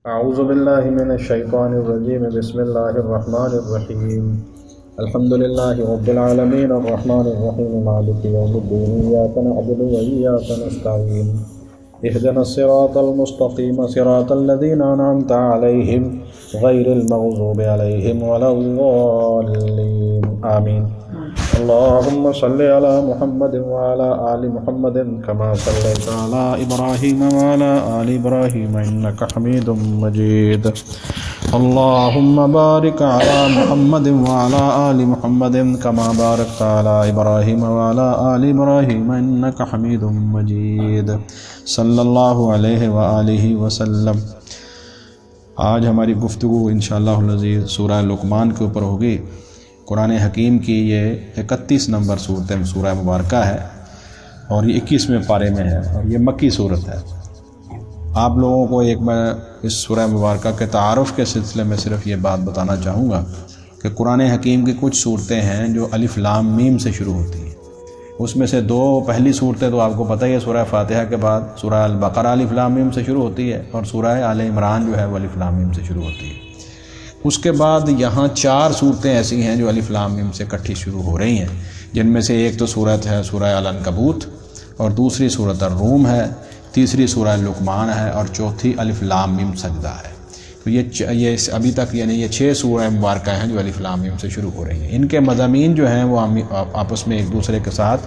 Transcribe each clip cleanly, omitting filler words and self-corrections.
اعوذ باللہ من الشیطان الرجیم بسم اللہ الرحمن الرحیم الحمد للہ رب العالمین الرحمن الرحیم مالک یوم الدین ایاک نعبد و ایاک نستعین اهدنا الصراط المستقیم صراط الذین انعمت علیہم غیر المغضوب علیہم ولا الضالین آمین اللهم صل على محمد وعلى آل محمد كما صليت على إبراهيم وعلى آل إبراهيم إنك حميد مجيد اللهم بارك على محمد وعلى آل محمد كما باركت على إبراهيم وعلى آل إبراهيم إنك حميد مجيد صلی اللہ علیہ وآلہ وسلم۔ آج ہماری گفتگو انشاءاللہ العزیز سورہ لقمان کے اوپر ہوگی۔ قرآن حکیم کی یہ 31 نمبر سورہ مبارکہ ہے اور یہ 21ویں پارے میں ہے اور یہ مکی صورت ہے۔ آپ لوگوں کو ایک میں اس سورہ مبارکہ کے تعارف کے سلسلے میں صرف یہ بات بتانا چاہوں گا کہ قرآن حکیم کی کچھ صورتیں ہیں جو الف لام میم سے شروع ہوتی ہیں۔ اس میں سے دو پہلی صورتیں تو آپ کو پتہ ہی ہے، سورہ فاتحہ کے بعد سورہ البقرہ الف لام میم سے شروع ہوتی ہے اور سورہ آل عمران جو ہے وہ الف لام میم سے شروع ہوتی ہے۔ اس کے بعد یہاں 4 صورتیں ایسی ہیں جو الف لام میم سے اکٹھی شروع ہو رہی ہیں، جن میں سے ایک تو صورت ہے سورہ العنکبوت اور دوسری صورت الروم ہے، تیسری سورہ لقمان ہے اور چوتھی الف لام میم سجدہ ہے۔ تو یہ ابھی تک یعنی یہ 6 سورہ مبارکہ ہیں جو الف لام میم سے شروع ہو رہی ہیں۔ ان کے مضامین جو ہیں وہ آپس میں ایک دوسرے کے ساتھ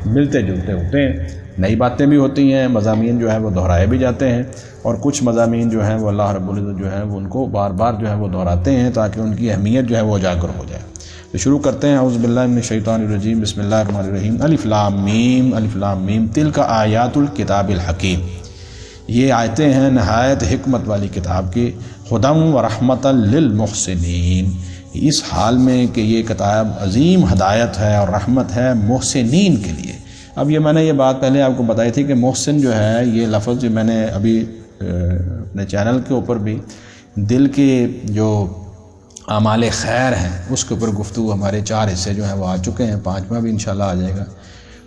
ملتے جلتے ہوتے ہیں، نئی باتیں بھی ہوتی ہیں، مضامین جو ہیں وہ دہرائے بھی جاتے ہیں اور کچھ مضامین جو ہیں وہ اللہ رب العزت جو ہے وہ ان کو بار بار جو ہے وہ دہراتے ہیں تاکہ ان کی اہمیت جو ہے وہ اجاگر ہو جائے۔ تو شروع کرتے ہیں اعوذ باللہ من الشیطان الرجیم بسم اللہ الرحمن الرحیم الف لام میم تلک آیات الکتاب الحکیم۔ یہ آیتیں ہیں نہایت حکمت والی کتاب کی، ہدی و رحمۃ للمحسنین، اس حال میں کہ یہ کتاب عظیم ہدایت ہے اور رحمت ہے محسنین کے لیے۔ اب میں نے یہ بات پہلے آپ کو بتائی تھی کہ محسن جو ہے یہ لفظ جو میں نے ابھی اپنے چینل کے اوپر بھی دل کے جو اعمال خیر ہیں اس کے اوپر گفتگو، ہمارے 4 حصے جو ہیں وہ آ چکے ہیں، 5واں بھی انشاءاللہ آ جائے گا۔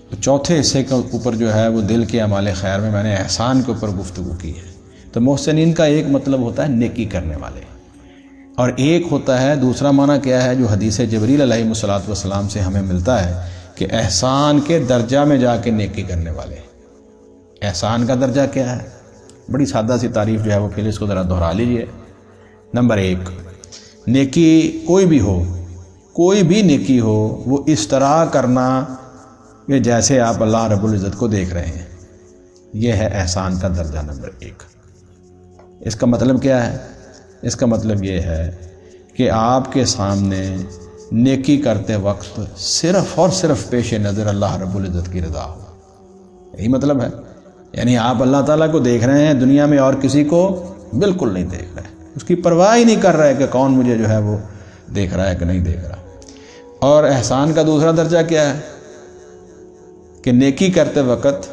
تو چوتھے حصے کے اوپر جو ہے وہ دل کے اعمال خیر میں نے احسان کے اوپر گفتگو کی ہے۔ تو محسنین کا ایک مطلب ہوتا ہے نیکی کرنے والے، اور ایک ہوتا ہے دوسرا معنی کیا ہے جو حدیث جبریل علیہ الصلوۃ والسلام سے ہمیں ملتا ہے کہ احسان کے درجہ میں جا کے نیکی کرنے والے۔ احسان کا درجہ کیا ہے؟ بڑی سادہ سی تعریف جو ہے وہ پھر اس کو ذرا دہرا لیجئے۔ نمبر 1، نیکی کوئی بھی نیکی ہو وہ اس طرح کرنا کہ جیسے آپ اللہ رب العزت کو دیکھ رہے ہیں، یہ ہے احسان کا درجہ نمبر 1۔ اس کا مطلب کیا ہے؟ اس کا مطلب یہ ہے کہ آپ کے سامنے نیکی کرتے وقت صرف اور صرف پیش نظر اللہ رب العزت کی رضا ہو، یہی مطلب ہے۔ یعنی آپ اللہ تعالیٰ کو دیکھ رہے ہیں، دنیا میں اور کسی کو بالکل نہیں دیکھ رہے، اس کی پرواہ ہی نہیں کر رہے کہ کون مجھے جو ہے وہ دیکھ رہا ہے کہ نہیں دیکھ رہا۔ اور احسان کا دوسرا درجہ کیا ہے کہ نیکی کرتے وقت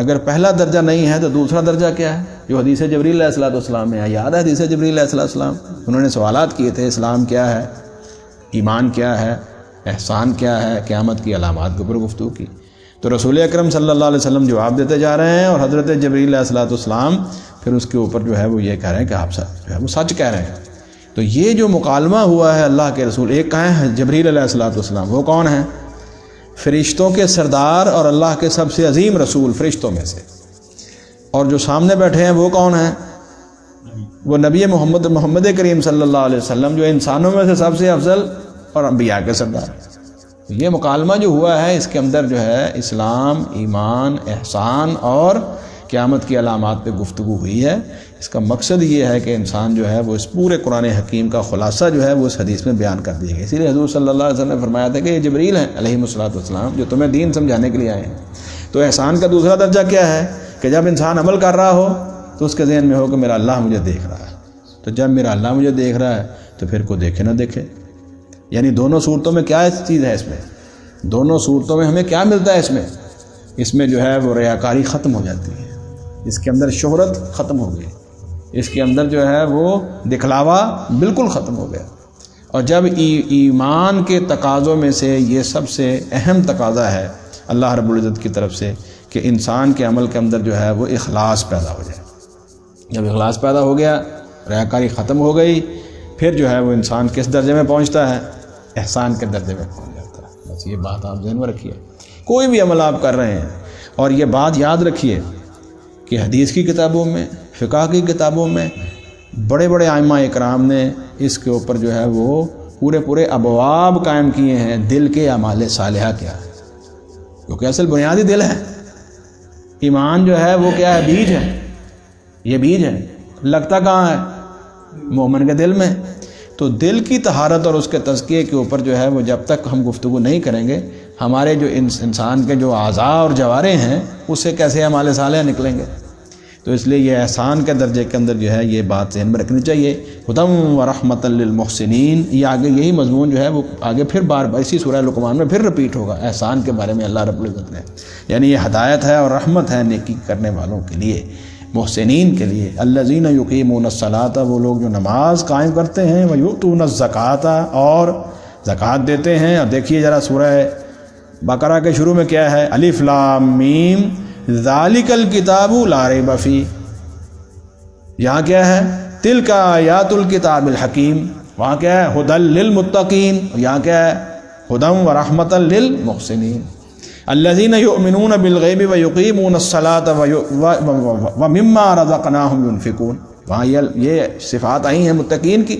اگر پہلا درجہ نہیں ہے تو دوسرا درجہ کیا ہے جو حدیث جبریل علیہ السلام میں ہے۔ یاد ہے حدیث جبریل علیہ السلام؟ انہوں نے سوالات کیے تھے، اسلام کیا ہے، ایمان کیا ہے، احسان کیا ہے، قیامت کی علامات کے اوپر گفتگو کی۔ تو رسول اکرم صلی اللہ علیہ وسلم جواب دیتے جا رہے ہیں اور حضرت جبریل علیہ السلام پھر اس کے اوپر جو ہے وہ یہ کہہ رہے ہیں کہ آپ جو ہے وہ سچ کہہ رہے ہیں۔ تو یہ جو مکالمہ ہوا ہے اللہ کے رسول، ایک کہیں ہے جبریل علیہ السلام، وہ کون ہیں؟ فرشتوں کے سردار اور اللہ کے سب سے عظیم رسول فرشتوں میں سے، اور جو سامنے بیٹھے ہیں وہ کون ہیں؟ وہ نبی محمد کریم صلی اللہ علیہ وسلم، جو انسانوں میں سے سب سے افضل اور انبیاء کے سردار۔ یہ مکالمہ جو ہوا ہے اس کے اندر جو ہے اسلام، ایمان، احسان اور قیامت کی علامات پہ گفتگو ہوئی ہے۔ اس کا مقصد یہ ہے کہ انسان جو ہے وہ اس پورے قرآن حکیم کا خلاصہ جو ہے وہ اس حدیث میں بیان کر دیا گیا۔ اسی لیے حضور صلی اللہ علیہ وسلم نے فرمایا تھا کہ یہ جبریل ہیں علیہ الصلوۃ والسلام جو تمہیں دین سمجھانے کے لیے آئے ہیں۔ تو احسان کا دوسرا درجہ کیا ہے کہ جب انسان عمل کر رہا ہو تو اس کے ذہن میں ہو کہ میرا اللہ مجھے دیکھ رہا ہے۔ تو جب میرا اللہ مجھے دیکھ رہا ہے تو پھر کوئی دیکھے نہ دیکھے۔ یعنی دونوں صورتوں میں کیا چیز ہے؟ اس میں دونوں صورتوں میں ہمیں کیا ملتا ہے؟ اس میں جو ہے وہ ریاکاری ختم ہو جاتی ہے، اس کے اندر شہرت ختم ہو گئی، اس کے اندر جو ہے وہ دکھلاوا بالکل ختم ہو گیا۔ اور جب ایمان کے تقاضوں میں سے یہ سب سے اہم تقاضا ہے اللہ رب العزت کی طرف سے کہ انسان کے عمل کے اندر جو ہے وہ اخلاص پیدا ہو جائے۔ جب اخلاص پیدا ہو گیا ریاکاری ختم ہو گئی، پھر جو ہے وہ انسان کس درجے میں پہنچتا ہے؟ احسان کے درجے میں پہنچ جاتا ہے۔ بس یہ بات آپ ذہن میں رکھیے، کوئی بھی عمل آپ کر رہے ہیں، اور یہ بات یاد رکھیے کہ حدیث کی کتابوں میں، فقہ کی کتابوں میں بڑے بڑے ائمہ اکرام نے اس کے اوپر جو ہے وہ پورے ابواب قائم کیے ہیں، دل کے اعمال صالحہ کیا ہے، کیونکہ اصل بنیادی دل ہے۔ ایمان جو ہے وہ کیا ہے؟ بیج ہے، یہ بیج ہے، لگتا کہاں ہے؟ مومن کے دل میں۔ تو دل کی طہارت اور اس کے تزکیے کے اوپر جو ہے وہ جب تک ہم گفتگو نہیں کریں گے، ہمارے جو انسان کے جو اعضاء اور جوارح ہیں اس سے کیسے اعمال صالحہ نکلیں گے؟ تو اس لیے یہ احسان کے درجے کے اندر جو ہے یہ بات ذہن میں رکھنی چاہیے۔ ہدی و رحمۃ للمحسنین، یہ آگے یہی مضمون جو ہے وہ آگے پھر بار بار اسی سورہ لقمان میں پھر رپیٹ ہوگا، احسان کے بارے میں اللہ رب العزت نے، یعنی یہ ہدایت ہے اور رحمت ہے نیکی کرنے والوں کے لیے، محسنین کے لیے۔ الذین یقیمون الصلاۃ، وہ لوگ جو نماز قائم کرتے ہیں، ویؤتون الزکوٰۃ، اور زکوٰۃ دیتے ہیں۔ اور دیکھیے ذرا سورہ بقرہ کے شروع میں کیا ہے؟ الف لام میم ذالک الکتاب لا ریب فیہ، یہاں کیا ہے؟ تلک آیات الکتاب الحکیم، وہاں کیا ہے؟ ھدی للمتقین، یہاں کیا ہے؟ ھدی و رحمۃ للمحسنین۔ الذین یؤمنون بالغیب ویقیمون الصلاۃ ومما رزقناہم ینفقون، وہاں یہ صفات آئی ہیں متقین کی،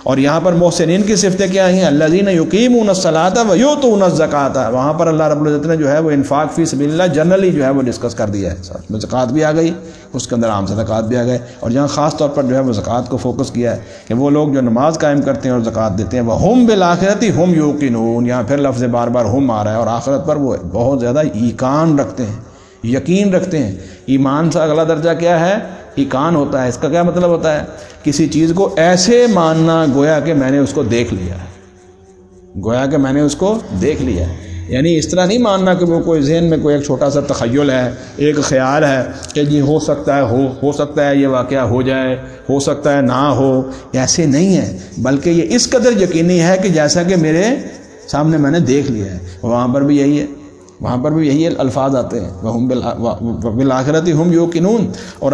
اور یہاں پر محسنین کی صفتیں کیا ہیں؟ الذین یقیمون الصلاۃ ویؤتون الزکوٰۃ، وہاں پر اللہ رب العزت نے جو ہے وہ انفاق فی سبیل اللہ جنرلی جو ہے وہ ڈسکس کر دیا ہے، ساتھ میں زکوٰۃ بھی آ گئی، اس کے اندر عام صدقات بھی آ گئے، اور جہاں خاص طور پر جو ہے وہ زکوٰۃ کو فوکس کیا ہے کہ وہ لوگ جو نماز قائم کرتے ہیں اور زکوٰۃ دیتے ہیں، وَهُمْ بِالْآخِرَةِ هُمْ يُوقِنُونَ، یہاں پھر لفظ بار بار ہم آ رہا ہے، اور آخرت پر وہ بہت زیادہ ایقان رکھتے ہیں، یقین رکھتے ہیں۔ ایمان سے اگلا درجہ کیا ہے؟ ایقان ہوتا ہے۔ اس کا کیا مطلب ہوتا ہے؟ کسی چیز کو ایسے ماننا گویا کہ میں نے اس کو دیکھ لیا ہے، گویا کہ میں نے اس کو دیکھ لیا ہے، یعنی اس طرح نہیں ماننا کہ وہ کوئی ذہن میں کوئی ایک چھوٹا سا تخیل ہے، ایک خیال ہے کہ جی ہو سکتا ہے ہو سکتا ہے یہ واقعہ ہو جائے، ہو سکتا ہے نہ ہو، ایسے نہیں ہے، بلکہ یہ اس قدر یقینی ہے کہ جیسا کہ میرے سامنے میں نے دیکھ لیا ہے۔ وہاں پر بھی یہی ہے، وہاں پر بھی یہی الفاظ آتے ہیں، وَهُمْ بِالْآخِرَةِ هُمْ يُوقِنُونَ، اور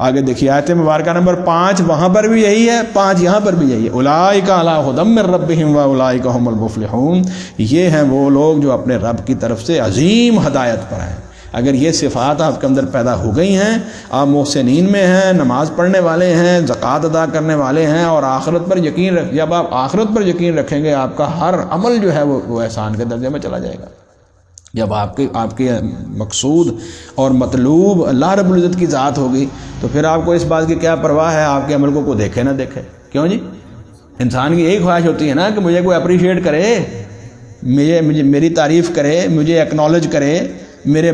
آگے دیکھیے آیت مبارکہ نمبر 5، وہاں پر بھی یہی ہے، 5 یہاں پر بھی یہی ہے، اولئک علی ھدی من ربہم واولئک ھم المفلحون، یہ ہیں وہ لوگ جو اپنے رب کی طرف سے عظیم ہدایت پر ہیں۔ اگر یہ صفات آپ کے اندر پیدا ہو گئی ہیں، آپ محسنین میں ہیں، نماز پڑھنے والے ہیں، زکوٰۃ ادا کرنے والے ہیں، اور آخرت پر یقین جب آپ آخرت پر یقین رکھیں گے، آپ کا ہر عمل جو ہے وہ احسان کے درجے میں چلا جائے گا۔ جب آپ کے مقصود اور مطلوب اللہ رب العزت کی ذات ہوگی، تو پھر آپ کو اس بات کی کیا پرواہ ہے آپ کے عمل کو کوئی دیکھے نہ دیکھے؟ کیوں جی؟ انسان کی یہی خواہش ہوتی ہے نا کہ مجھے کوئی اپریشیٹ کرے، میری تعریف کرے، مجھے ایکنالج کرے، میرے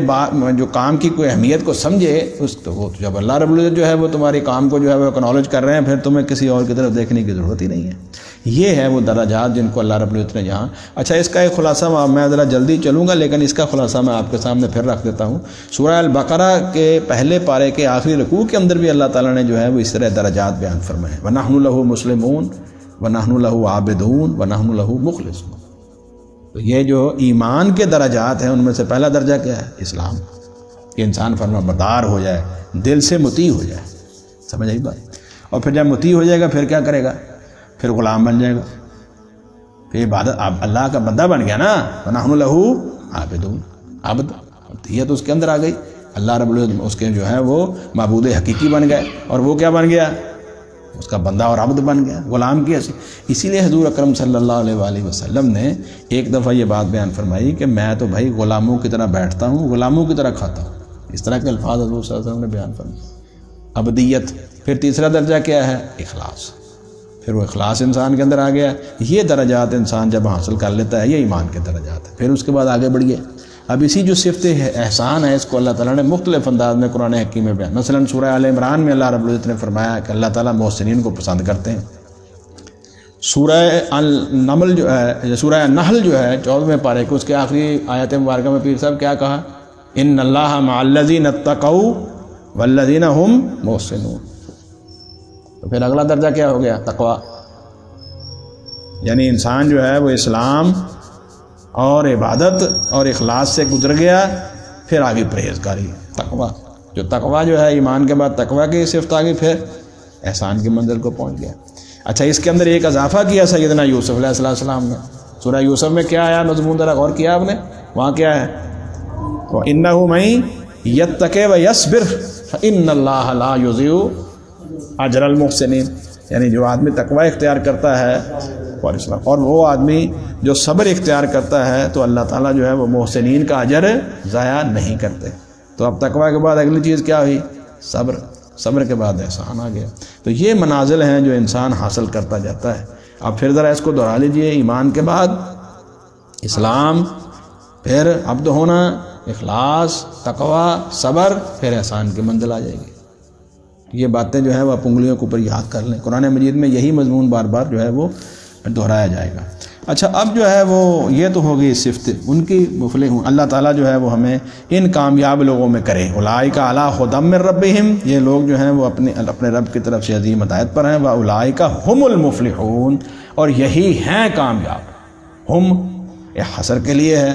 جو کام کی کوئی اہمیت کو سمجھے۔ تو جب اللہ رب العزت جو ہے وہ تمہاری کام کو جو ہے وہ ایکنالج کر رہے ہیں، پھر تمہیں کسی اور کی طرف دیکھنے کی ضرورت ہی نہیں ہے۔ یہ ہے وہ درجات جن کو اللہ رب العزت نے جہاں۔ اچھا، اس کا ایک خلاصہ میں ذرا جلدی چلوں گا، لیکن اس کا خلاصہ میں آپ کے سامنے پھر رکھ دیتا ہوں۔ سورہ البقرہ کے پہلے پارے کے آخری رکوع کے اندر بھی اللہ تعالیٰ نے جو ہے وہ اس طرح درجات بیان فرمائے ہیں، وَنَحْنُ لَهُ مُسْلِمُونَ وَنَحْنُ لَهُ عَابِدُونَ وَنَحْنُ لَهُ مُخْلِصُونَ۔ تو یہ جو ایمان کے درجات ہیں ان میں سے پہلا درجہ کیا ہے؟ اسلام، کہ انسان فرما بردار ہو جائے، دل سے مطیع ہو جائے، سمجھ آئی بات؟ اور پھر جب مطیع ہو جائے گا پھر کیا کرے گا؟ پھر غلام بن جائے گا، پھر عبادت اللہ کا بندہ بن گیا نا، وَنَحْنُ لَهُ عَابِدُونَ، عبد یہ تو اس کے اندر آ گئی، اللہ رب العزت اس کے جو ہے وہ معبود حقیقی بن گئے، اور وہ کیا بن گیا؟ اس کا بندہ اور عبد بن گیا، غلام کی حیثیت۔ اسی لیے حضور اکرم صلی اللہ علیہ وآلہ وسلم نے ایک دفعہ یہ بات بیان فرمائی کہ میں تو بھائی غلاموں کی طرح بیٹھتا ہوں، غلاموں کی طرح کھاتا ہوں، اس طرح کے الفاظ حضور صلی اللہ علیہ وسلم نے بیان فرمائے، عبدیت۔ پھر تیسرا درجہ کیا ہے؟ اخلاص، پھر وہ اخلاص انسان کے اندر آ گیا۔ یہ درجات انسان جب حاصل کر لیتا ہے، یہ ایمان کے درجات ہیں۔ پھر اس کے بعد آگے بڑھیے، اب اسی جو صفت احسان ہے اس کو اللہ تعالیٰ نے مختلف انداز میں قرآن حکیم میں بیان، مثلا سورہ آل عمران میں اللہ رب العزت نے فرمایا کہ اللہ تعالیٰ محسنین کو پسند کرتے ہیں۔ سورہ النمل جو ہے، سورہ النحل جو ہے 14ویں پارے کو، اس کے آخری آیت مبارکہ میں پیر صاحب کیا کہا؟ ان اللہ مع الذین اتقوا والذین هم محسنون۔ تو پھر اگلا درجہ کیا ہو گیا؟ تقوی، یعنی انسان جو ہے وہ اسلام اور عبادت اور اخلاص سے گزر گیا، پھر آگے پرہیزگاری، تقوی۔ جو تقوی جو ہے ایمان کے بعد تقوی کی صفت آگئی، پھر احسان کی منزل کو پہنچ گیا۔ اچھا اس کے اندر ایک اضافہ کیا سیدنا یوسف علیہ السلام نے۔ سورہ یوسف میں کیا آیا مضمون ذرا غور کیا آپ نے؟ وہاں کیا ہے؟ وَإِنَّهُ مَن يَتَّقِ وَيَصْبِرْ فَإِنَّ اللَّهَ لَا يُضِيعُ أَجْرَ الْمُحْسِنِينَ، یعنی جو آدمی تقوی اختیار کرتا ہے اور وہ آدمی جو صبر اختیار کرتا ہے تو اللہ تعالیٰ جو ہے وہ محسنین کا اجر ضائع نہیں کرتے۔ تو اب تقوی کے بعد اگلی چیز کیا ہوئی؟ صبر، صبر کے بعد احسان آ گیا۔ تو یہ منازل ہیں جو انسان حاصل کرتا جاتا ہے۔ اب پھر ذرا اس کو دہرا لیجئے، ایمان کے بعد اسلام، پھر عبد ہونا، اخلاص، تقوی، صبر، پھر احسان کی منزل آ جائے گی۔ یہ باتیں جو ہے وہ آپ انگلیوں کے اوپر یاد کر لیں، قرآن مجید میں یہی مضمون بار بار جو ہے وہ دہرایا جائے گا۔ اچھا اب جو ہے وہ یہ تو ہوگی صفت ان کی مفلح ہوں، اللہ تعالیٰ جو ہے وہ ہمیں ان کامیاب لوگوں میں کرے۔ اولئک علی ھدی من ربہم، یہ لوگ جو ہیں وہ اپنے رب کی طرف سے عظیم ہدایت پر ہیں۔ واولئک ھم المفلحون، اور یہی ہیں کامیاب۔ ہم یہ حصر کے لیے ہے،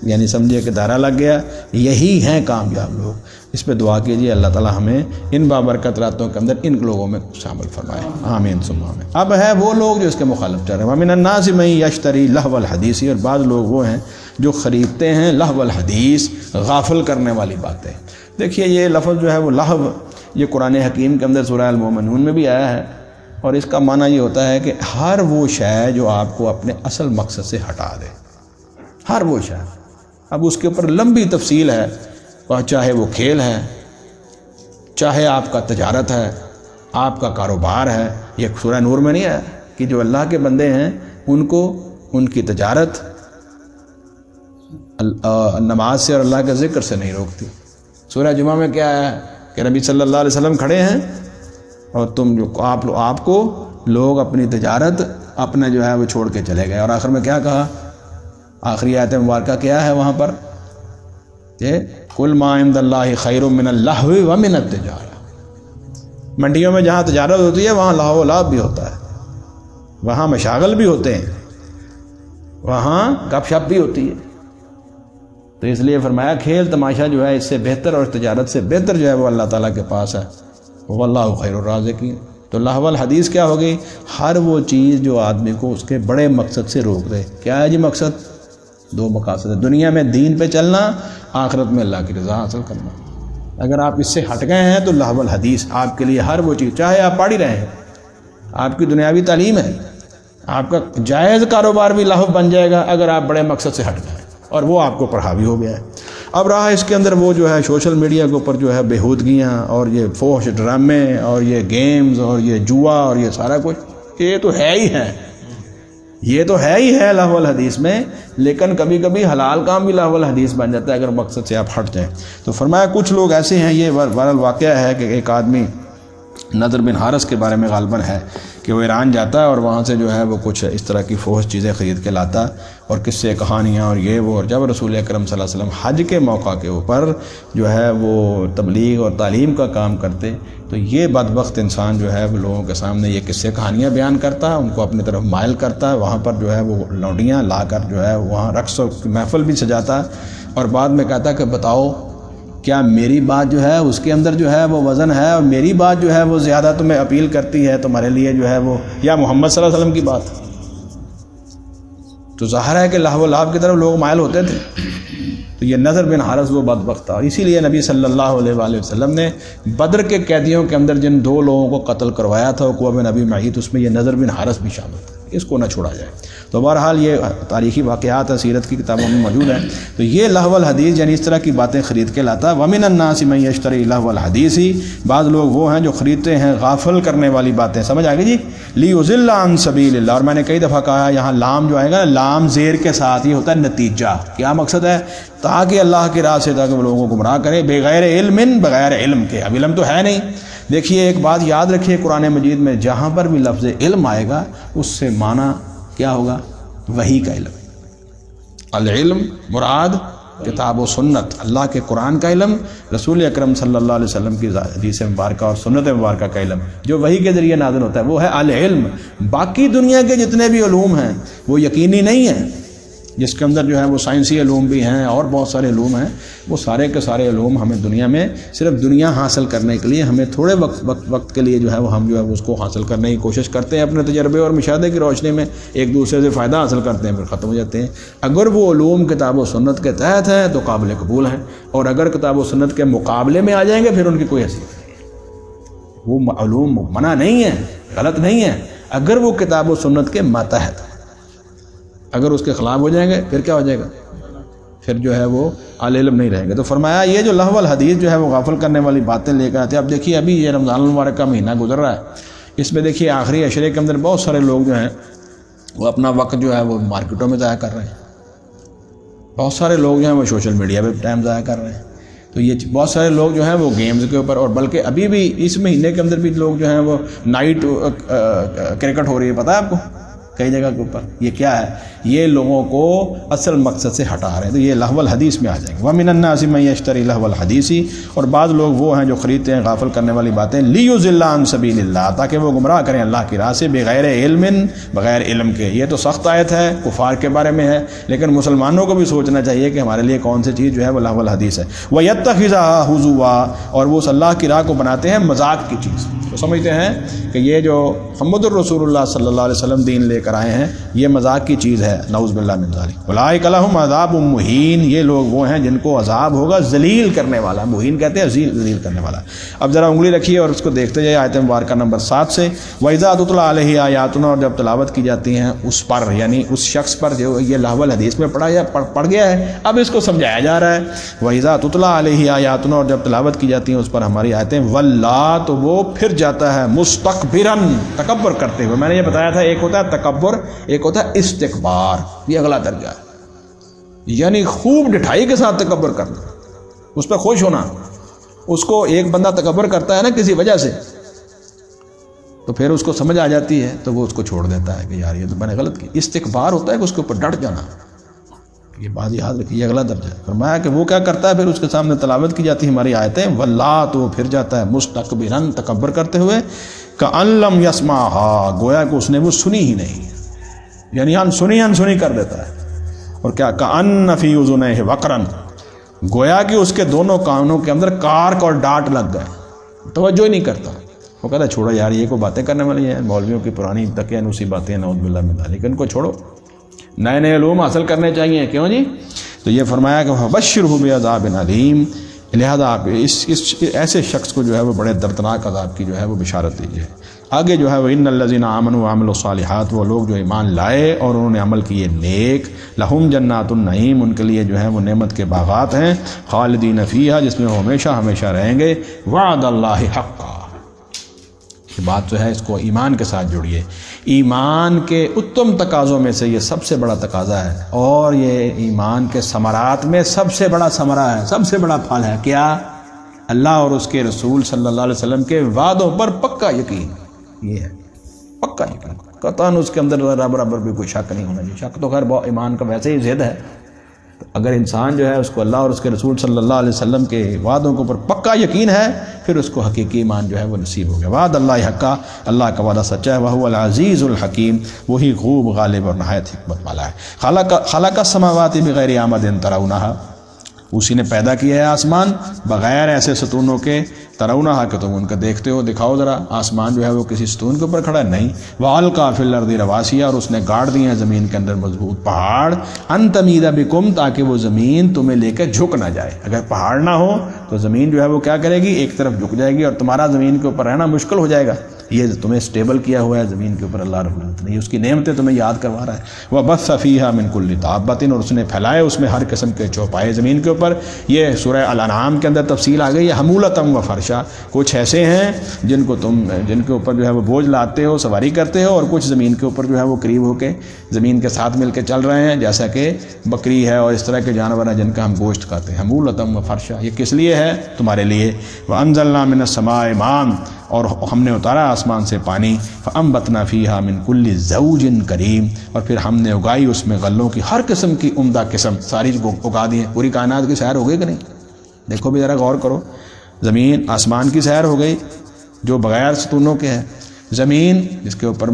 یعنی سمجھے کہ دائرہ لگ گیا، یہی ہیں کامیاب لوگ۔ اس پہ دعا کیجیے اللہ تعالیٰ ہمیں ان بابرکت راتوں کے اندر ان لوگوں میں شامل فرمائے، آمین ثم آمین۔ اب ہے وہ لوگ جو اس کے مخالف چل رہے ہیں، وَمِنَ النَّاسِ مَن يَشْتَرِي لَهْوَ الْحَدِيثِ، اور بعض لوگ وہ ہیں جو خریدتے ہیں لہو الحدیث، غافل کرنے والی باتیں۔ دیکھیے یہ لفظ جو ہے وہ لہو، یہ قرآن حکیم کے اندر سورہ المومنون میں بھی آیا ہے، اور اس کا معنی یہ ہوتا ہے کہ ہر وہ شے جو آپ کو اپنے اصل مقصد سے ہٹا دے، ہر وہ شے۔ اب اس کے اوپر لمبی تفصیل ہے، چاہے وہ کھیل ہے، چاہے آپ کا تجارت ہے، آپ کا کاروبار ہے۔ یہ سورہ نور میں نہیں ہے کہ جو اللہ کے بندے ہیں ان کو ان کی تجارت نماز سے اور اللہ کے ذکر سے نہیں روکتی۔ سورہ جمعہ میں کیا ہے کہ نبی صلی اللہ علیہ وسلم کھڑے ہیں اور آپ کو لوگ اپنی تجارت اپنا جو ہے وہ چھوڑ کے چلے گئے، اور آخر میں کیا کہا؟ آخری آیت مبارکہ کیا ہے وہاں پر کہ کل ما عند اللہ خیر من اللہو ومن التجارہ۔ منڈیوں میں جہاں تجارت ہوتی ہے وہاں لہو و لعب بھی ہوتا ہے، وہاں مشاغل بھی ہوتے ہیں، وہاں گپ شپ بھی ہوتی ہے۔ تو اس لیے فرمایا کھیل تماشا جو ہے اس سے بہتر اور تجارت سے بہتر جو ہے وہ اللہ تعالیٰ کے پاس ہے، واللہ خیر الرازقین۔ تو لہو الحدیث کیا ہوگی؟ ہر وہ چیز جو آدمی کو اس کے بڑے مقصد سے روک دے۔ کیا ہے جی مقصد؟ دو مقاصد ہے، دنیا میں دین پہ چلنا، آخرت میں اللہ کی رضا حاصل کرنا۔ اگر آپ اس سے ہٹ گئے ہیں تو لہو الحدیث آپ کے لیے ہر وہ چیز، چاہے آپ پڑھ ہی رہے ہیں، آپ کی دنیاوی تعلیم ہے، آپ کا جائز کاروبار بھی لہو بن جائے گا اگر آپ بڑے مقصد سے ہٹ گئے اور وہ آپ کو پر حاوی ہو گیا ہے۔ اب رہا اس کے اندر وہ جو ہے سوشل میڈیا کے اوپر جو ہے بےہودگیاں اور یہ فحش ڈرامے اور یہ گیمز اور یہ جوا اور یہ سارا کچھ، یہ تو ہے ہی ہے، یہ تو ہے ہی ہے لہو الحدیث میں، لیکن کبھی کبھی حلال کام بھی لہو الحدیث بن جاتا ہے اگر مقصد سے آپ ہٹ جائیں۔ تو فرمایا کچھ لوگ ایسے ہیں، یہ بہرحال واقعہ ہے کہ ایک آدمی نضر بن حارث کے بارے میں غالباً ہے کہ وہ ایران جاتا ہے اور وہاں سے جو ہے وہ کچھ اس طرح کی فحش چیزیں خرید کے لاتا اور قصے کہانیاں اور یہ وہ، اور جب رسول اکرم صلی اللہ علیہ وسلم حج کے موقع کے اوپر جو ہے وہ تبلیغ اور تعلیم کا کام کرتے تو یہ بدبخت انسان جو ہے وہ لوگوں کے سامنے یہ قصے کہانیاں بیان کرتا ہے، ان کو اپنی طرف مائل کرتا ہے، وہاں پر جو ہے وہ لونڈیاں لا کر جو ہے وہاں رقص و محفل بھی سجاتا ہے، اور بعد میں کہتا ہے کہ بتاؤ کیا میری بات جو ہے اس کے اندر جو ہے وہ وزن ہے، اور میری بات جو ہے وہ زیادہ تمہیں اپیل کرتی ہے تمہارے لیے جو ہے وہ، یا محمد صلی اللہ علیہ وسلم کی بات؟ تو ظاہر ہے کہ لہو و لعب کی طرف لوگ مائل ہوتے تھے۔ تو یہ نضر بن حارث وہ بدبخت تھا، اسی لیے نبی صلی اللہ علیہ وآلہ وسلم نے بدر کے قیدیوں کے اندر جن دو لوگوں کو قتل کروایا تھا عقبہ بن ابی معیط، اس میں یہ نضر بن حارث بھی شامل تھا، اس کو نہ چھوڑا جائے۔ تو بہرحال یہ تاریخی واقعات سیرت کی کتابوں میں موجود ہیں۔ تو یہ لہو الحدیث یعنی اس طرح کی باتیں خرید کے لاتا ہے۔ وَمِنَ النَّاسِ مَن يَشْتَرِي لَهْوَ الْحَدِيثِ، بعض لوگ وہ ہیں جو خریدتے ہیں غافل کرنے والی باتیں، سمجھ آگے جی، لِيُضِلَّ عَن سَبِيلِ اللَّهِ۔ اور میں نے کئی دفعہ کہا یہاں لام جو آئے گا نا، لام زیر کے ساتھ، یہ ہوتا ہے نتیجہ۔ کیا مقصد ہے؟ تاکہ اللہ کی راہ سے تاکہ وہ لوگوں کو گمراہ کرے، بغیر علم، بغیر علم کے۔ اب علم تو ہے نہیں۔ دیکھیے ایک بات یاد رکھیے، قرآن مجید میں جہاں پر بھی لفظ علم آئے گا اس سے معنی کیا ہوگا؟ وحی کا علم۔ العلم مراد کتاب و سنت، اللہ کے قرآن کا علم، رسول اکرم صلی اللہ علیہ وسلم کی حدیث مبارکہ اور سنت مبارکہ کا علم جو وحی کے ذریعے نازل ہوتا ہے، وہ ہے العلم۔ باقی دنیا کے جتنے بھی علوم ہیں وہ یقینی نہیں ہیں، جس کے اندر جو ہے وہ سائنسی علوم بھی ہیں اور بہت سارے علوم ہیں، وہ سارے کے سارے علوم ہمیں دنیا میں صرف دنیا حاصل کرنے کے لیے ہمیں تھوڑے وقت کے لیے جو ہے وہ ہم جو ہے اس کو حاصل کرنے کی کوشش کرتے ہیں، اپنے تجربے اور مشاہدے کی روشنی میں ایک دوسرے سے فائدہ حاصل کرتے ہیں، پھر ختم ہو جاتے ہیں۔ اگر وہ علوم کتاب و سنت کے تحت ہیں تو قابل قبول ہیں، اور اگر کتاب و سنت کے مقابلے میں آ جائیں گے پھر ان کی کوئی حیثیت نہیں ہے۔ وہ علوم منع نہیں ہے، غلط نہیں ہے، اگر وہ کتاب و سنت کے ماتحت ہے۔ اگر اس کے خلاف ہو جائیں گے پھر کیا ہو جائے گا؟ پھر جو ہے وہ اہل علم نہیں رہیں گے۔ تو فرمایا یہ جو لہو الحدیث جو ہے وہ غافل کرنے والی باتیں لے کر آتے ہیں۔ اب دیکھیے ابھی یہ رمضان المبارک کا مہینہ گزر رہا ہے، اس میں دیکھیے آخری عشرے کے اندر بہت سارے لوگ جو ہیں وہ اپنا وقت جو ہے وہ مارکیٹوں میں ضائع کر رہے ہیں، بہت سارے لوگ جو ہیں وہ سوشل میڈیا پہ ٹائم ضائع کر رہے ہیں، تو یہ بہت سارے لوگ جو ہیں وہ گیمز کے اوپر، اور بلکہ ابھی بھی اس مہینے کے اندر بھی لوگ جو ہیں وہ نائٹ کرکٹ ہو رہی ہے، پتہ ہے آپ کو کئی جگہ کے اوپر۔ یہ کیا ہے؟ یہ لوگوں کو اصل مقصد سے ہٹا رہے ہیں، تو یہ لہو الحدیث میں آ جائیں گے۔ وَمِنَ النَّاسِ مَن يَشْتَرِي لَهْوَ الْحَدِيثِ، اور بعض لوگ وہ ہیں جو خریدتے ہیں غافل کرنے والی باتیں، لِيُضِلَّ عَن سَبِيلِ اللَّهِ، تاکہ وہ گمراہ کریں اللہ کی راہ سے، بغیر علم، بغیر علم کے۔ یہ تو سخت آیت ہے، کفار کے بارے میں ہے، لیکن مسلمانوں کو بھی سوچنا چاہیے کہ ہمارے لیے کون سی چیز جو ہے وہ لہو الحدیث ہے۔ وَيَتَّخِذَهَا هُزُوًا، اور وہ اس اللہ کی راہ کو بناتے ہیں مذاق کی چیز۔ تو سمجھتے ہیں کہ یہ جو محمد الرسول اللہ صلی اللہ علیہ وسلم دین لے کر آئے ہیں یہ مذاق کی چیز ہے، نعوذ باللہ من ذالک۔ اولئک لہم عذاب مہین، یہ لوگ وہ ہیں جن کو عذاب ہوگا ذلیل کرنے والا، مہین کہتے ہیں ذلیل کرنے والا۔ اب ذرا انگلی رکھیے اور اس کو دیکھتے جائیے آیت مبارکہ نمبر 7 سے، وَإِذَا تُتْلَىٰ عَلَيْهِ آیاتُنَا، اور جب تلاوت کی جاتی ہیں اس پر، یعنی اس شخص پر جو یہ لہو الحدیث میں پڑھا یا پڑھ گیا ہے، اب اس کو سمجھایا جا رہا ہے۔ وَإِذَا تُتْلَىٰ عَلَيْهِ آیاتُنَا، اور جب تلاوت کی جاتی ہیں اس پر ہماری آیتیں، وَلَّا، تو وہ پھر جاتا ہے مستکبراً، تکبر کرتے ہوئے۔ میں نے یہ بتایا تھا ایک ہوتا ہے تکبر، ایک ہوتا ہے استکبار، یہ اگلا درجہ ہے، یعنی خوب ڈٹھائی کے ساتھ تکبر کرنا، اس پہ خوش ہونا۔ اس کو ایک بندہ تکبر کرتا ہے نا کسی وجہ سے، تو پھر اس کو سمجھ آ جاتی ہے تو وہ اس کو چھوڑ دیتا ہے کہ یار یہ تو میں نے غلط کی۔ استکبار ہوتا ہے کہ اس کے اوپر ڈٹ جانا، یہ بات یاد رکھیے، اگلا درجہ ہے۔ فرمایا کہ وہ کیا کرتا ہے، پھر اس کے سامنے تلاوت کی جاتی ہے ہماری آیتیں، واللہ، تو وہ پھر جاتا ہے مستکبراً، تکبر کرتے ہوئے، کأن لم یسمعھا، گویا کہ اس نے وہ سنی ہی نہیں، یعنی انسنی کر دیتا ہے۔ اور کیا، کأن فی اذنیہ وقرا، گویا کہ اس کے دونوں کانوں کے اندر کارک اور ڈانٹ لگ گئے، توجہ ہی نہیں کرتا۔ وہ کہتا ہے چھوڑو یار، یہ کوئی باتیں کرنے والی ہیں، مولویوں کی پرانی تقیانوسی باتیں ہیں، نعوذ باللہ من ذالک، ان کو چھوڑو، نئے نئے علوم حاصل کرنے چاہیے، کیوں جی؟ تو یہ فرمایا کہ فبشرہ بعذاب علیم، لہذا آپ اس ایسے شخص کو جو ہے وہ بڑے دردناک عذاب کی جو ہے وہ بشارت دیجیے۔ آگے جو ہے وہ ان الذین آمنوا وعملوا الصالحات، وہ لوگ جو ایمان لائے اور انہوں نے عمل کیے نیک، لہم جنات النعیم، ان کے لیے جو ہے وہ نعمت کے باغات ہیں، خالدین فیہا، جس میں وہ ہمیشہ ہمیشہ رہیں گے، وعد اللہ حقا۔ یہ بات جو ہے اس کو ایمان کے ساتھ جوڑیے، ایمان کے اتم تقاضوں میں سے یہ سب سے بڑا تقاضا ہے، اور یہ ایمان کے ثمرات میں سب سے بڑا ثمرہ ہے، سب سے بڑا پھل ہے، کیا؟ اللہ اور اس کے رسول صلی اللہ علیہ وسلم کے وعدوں پر پکا یقین، یہ ہے پکا یقین، قطعاً اس کے اندر ذرا برابر بھی کوئی شک نہیں ہونا چاہیے۔ شک تو خیر ایمان کا ویسے ہی ضد ہے، تو اگر انسان جو ہے اس کو اللہ اور اس کے رسول صلی اللہ علیہ وسلم کے وعدوں کے اوپر پکا یقین ہے، پھر اس کو حقیقی ایمان جو ہے وہ نصیب ہو گیا۔ وعد اللہ حقا، اللہ کا وعدہ سچا ہے، وہو العزیز الحکیم، وہی خوب غالب اور نہایت حکمت والا ہے۔ خلق السماوات بغیر عمد ترونہا، اسی نے پیدا کیا ہے آسمان بغیر ایسے ستونوں کے، ترونہا کہ تم ان کا دیکھتے ہو، دکھاؤ ذرا آسمان جو ہے وہ کسی ستون کے اوپر کھڑا ہے، نہیں۔ وَأَلْقَىٰ فِي الْأَرْضِ رَوَاسِيَ، اور اس نے گاڑ دیے ہیں زمین کے اندر مضبوط پہاڑ، أَن تَمِيدَ بِكُمْ، تاکہ وہ زمین تمہیں لے کے جھک نہ جائے۔ اگر پہاڑ نہ ہو تو زمین جو ہے وہ کیا کرے گی، ایک طرف جھک جائے گی اور تمہارا زمین کے اوپر رہنا مشکل ہو جائے گا۔ یہ تمہیں اسٹیبل کیا ہوا ہے زمین کے اوپر اللہ رب العزت نے، یہ اس کی نعمتیں تمہیں یاد کروا رہا ہے۔ وَبَثَّ فِيهَا مِن كُلِّ دَابَّةٍ، اور اس نے پھیلائے اس میں ہر قسم کے چوپائے زمین کے اوپر۔ یہ سورہ الانعام کے اندر تفصیل آ گئی ہے، حمولۃ وفرشا، کچھ ایسے ہیں جن کے اوپر جو ہے وہ بوجھ لاتے ہو، سواری کرتے ہو، اور کچھ زمین کے اوپر جو ہے وہ قریب ہو کے زمین کے ساتھ مل کے چل رہے ہیں، جیسا کہ بکری ہے اور اس طرح کے جانور ہیں جن کا ہم گوشت کھاتے ہیں۔ حمولۃ وفرشا، یہ کس لیے ہے؟ تمہارے لیے۔ وَأَنزَلْنَا مِنَ السَّمَاءِ مَاءً، اور ہم نے اتارا آسمان سے پانی، فَأَنبَتْنَا فِيهَا مِن كُلِّ زَوْجٍ كَرِيمٍ، اور پھر ہم نے اگائی اس میں غلوں کی ہر قسم کی عمدہ قسم، ساری اگا دی ہیں۔ پوری کائنات کی سیر ہو گئی کہ نہیں؟ دیکھو بھی ذرا غور کرو، زمین آسمان کی سیر ہو گئی جو بغیر ستونوں کے ہے، زمین جس کے اوپر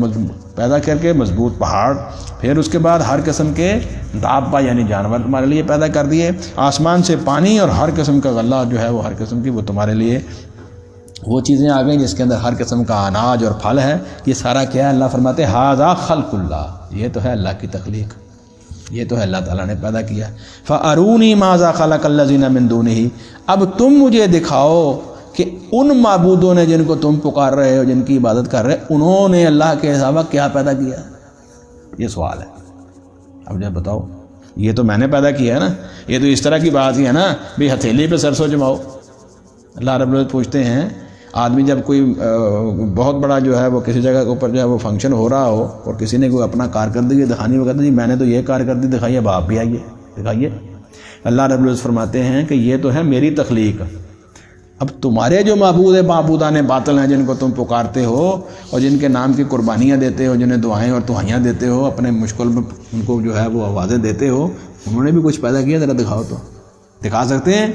پیدا کر کے مضبوط پہاڑ، پھر اس کے بعد ہر قسم کے دابہ یعنی جانور تمہارے لیے پیدا کر دیے، آسمان سے پانی اور ہر قسم کا غلہ جو ہے وہ ہر قسم کی وہ تمہارے لیے وہ چیزیں آ گئیں جس کے اندر ہر قسم کا اناج اور پھل ہے۔ یہ سارا کیا ہے؟ اللہ فرماتے ہیں ھذا خلق اللہ، یہ تو ہے اللہ کی تخلیق، یہ تو ہے اللہ تعالیٰ نے پیدا کیا۔ فَأَرُونِي مَاذَا خَلَقَ الَّذِينَ مِن دُونِهِ، اب تم مجھے دکھاؤ کہ ان معبودوں نے جن کو تم پکار رہے ہو، جن کی عبادت کر رہے، انہوں نے اللہ کے علاوہ کیا پیدا کیا؟ یہ سوال ہے۔ اب جب بتاؤ، یہ تو میں نے پیدا کیا ہے نا، یہ تو اس طرح کی بات ہی ہے نا بھی ہتھیلی پہ سرسوں جماؤ۔ اللہ رب العزت پوچھتے ہیں آدمی جب کوئی بہت بڑا جو ہے وہ کسی جگہ کے اوپر جو ہے وہ فنکشن ہو رہا ہو اور کسی نے کوئی اپنا کارکردگی دکھانی ہو، کہتے ہیں جی میں نے تو یہ کارکردگی دکھائی ہے، اب آپ بھی آئیے دکھائیے۔ اللہ رب العزت فرماتے ہیں کہ یہ تو ہے میری تخلیق، اب تمہارے جو معبود معبودان باطل ہیں جن کو تم پکارتے ہو اور جن کے نام کی قربانیاں دیتے ہو، جنہیں دعائیں اور دعائیاں دیتے ہو، اپنے مشکل میں ان کو جو ہے وہ آوازیں دیتے ہو، انہوں نے بھی کچھ پیدا کیا؟ ذرا دکھاؤ تو، دکھا سکتے ہیں؟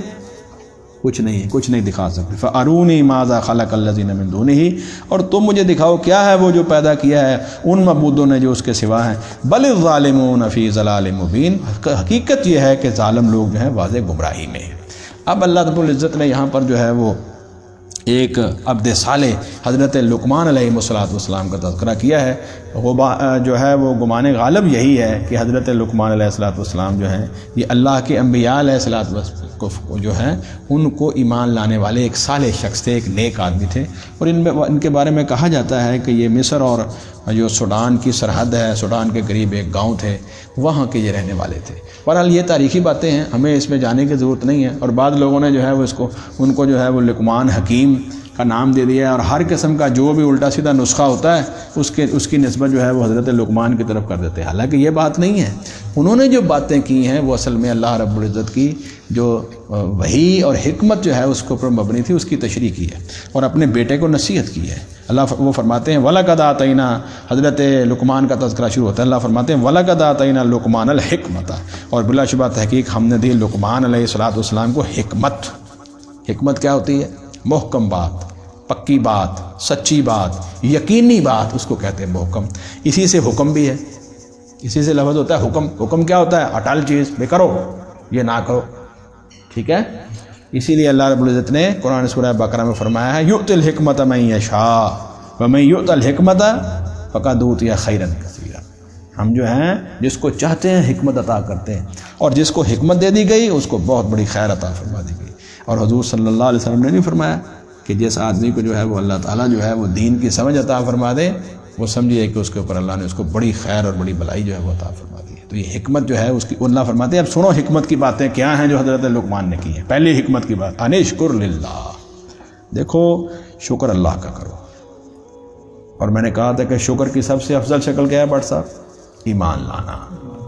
کچھ نہیں ہے، کچھ نہیں دکھا سکتے۔ فَأَرُونِي مَاذَا خَلَقَ الَّذِينَ مِن دُونِهِ، اور تم مجھے دکھاؤ کیا ہے وہ جو پیدا کیا ہے ان معبودوں نے جو اس کے سوا ہیں۔ بَلِ الظَّالِمُونَ فِي ضَلَالٍ مُبِينٍ، حقیقت یہ ہے کہ ظالم لوگ جو ہیں واضح گمراہی میں ہیں۔ اب اللہ رب العزت نے یہاں پر جو ہے وہ ایک عبد صالح حضرت لقمان علیہ السلام کا تذکرہ کیا ہے۔ جو ہے وہ گمان غالب یہی ہے کہ حضرت لقمان علیہ السلام جو ہیں یہ اللہ کے انبیاء علیہ السلام کو جو ہیں ان کو ایمان لانے والے ایک صالح شخص تھے، ایک نیک آدمی تھے، اور ان کے بارے میں کہا جاتا ہے کہ یہ مصر اور جو سوڈان کی سرحد ہے، سوڈان کے قریب ایک گاؤں تھے، وہاں کے یہ رہنے والے تھے۔ بہرحال یہ تاریخی باتیں ہیں، ہمیں اس میں جانے کی ضرورت نہیں ہے، اور بعض لوگوں نے جو ہے وہ ان کو جو ہے وہ لقمان حکیم کا نام دے دیا ہے، اور ہر قسم کا جو بھی الٹا سیدھا نسخہ ہوتا ہے اس کی نسبت جو ہے وہ حضرت لقمان کی طرف کر دیتے ہیں، حالانکہ یہ بات نہیں ہے۔ انہوں نے جو باتیں کی ہیں وہ اصل میں اللہ رب العزت کی جو وحی اور حکمت جو ہے اس کے اوپر مبنی تھی، اس کی تشریح کی ہے اور اپنے بیٹے کو نصیحت کی ہے۔ اللہ وہ فرماتے ہیں وَلَقَدْ آتَيْنَا، حضرت لقمان کا تذکرہ شروع ہوتا ہے، اللہ فرماتے ہیں وَلَقَدْ آتَيْنَا لُقْمَانَ الْحِكْمَةَ، اور بلا شبہ تحقیق ہم نے دی لقمان علیہ السلام کو حکمت۔ حکمت کیا ہوتی ہے؟ محکم بات، پکی بات، سچی بات، یقینی بات، اس کو کہتے ہیں محکم۔ اسی سے حکم بھی ہے، اسی سے لفظ ہوتا ہے حکم۔ حکم کیا ہوتا ہے؟ اٹل چیز، بے کرو، یہ نہ کرو، ٹھیک ہے۔ اسی لیے اللہ رب العزت نے قرآن سورہ بقرہ میں فرمایا ہے یؤتی الحکمۃ من یشاء ومن یؤت الحکمۃ فقد اوتی خیرا کثیرا، ہم جو ہیں جس کو چاہتے ہیں حکمت عطا کرتے ہیں، اور جس کو حکمت دے دی گئی اس کو بہت بڑی خیر عطا فرما دی گئی۔ اور حضور صلی اللہ علیہ وسلم نے نہیں فرمایا کہ جس آدمی کو جو ہے وہ اللہ تعالیٰ جو ہے وہ دین کی سمجھ عطا فرما دے، وہ سمجھیے کہ اس کے اوپر اللہ نے اس کو بڑی خیر اور بڑی بلائی جو ہے وہ عطا فرما دی ہے۔ تو یہ حکمت جو ہے اس کی اللہ فرماتے ہیں اب سنو حکمت کی باتیں کیا ہیں جو حضرت لقمان نے کی ہیں۔ پہلی حکمت کی بات انشکر للہ، دیکھو شکر اللہ کا کرو۔ اور میں نے کہا تھا کہ شکر کی سب سے افضل شکل کیا ہے بٹ صاحب؟ ایمان لانا،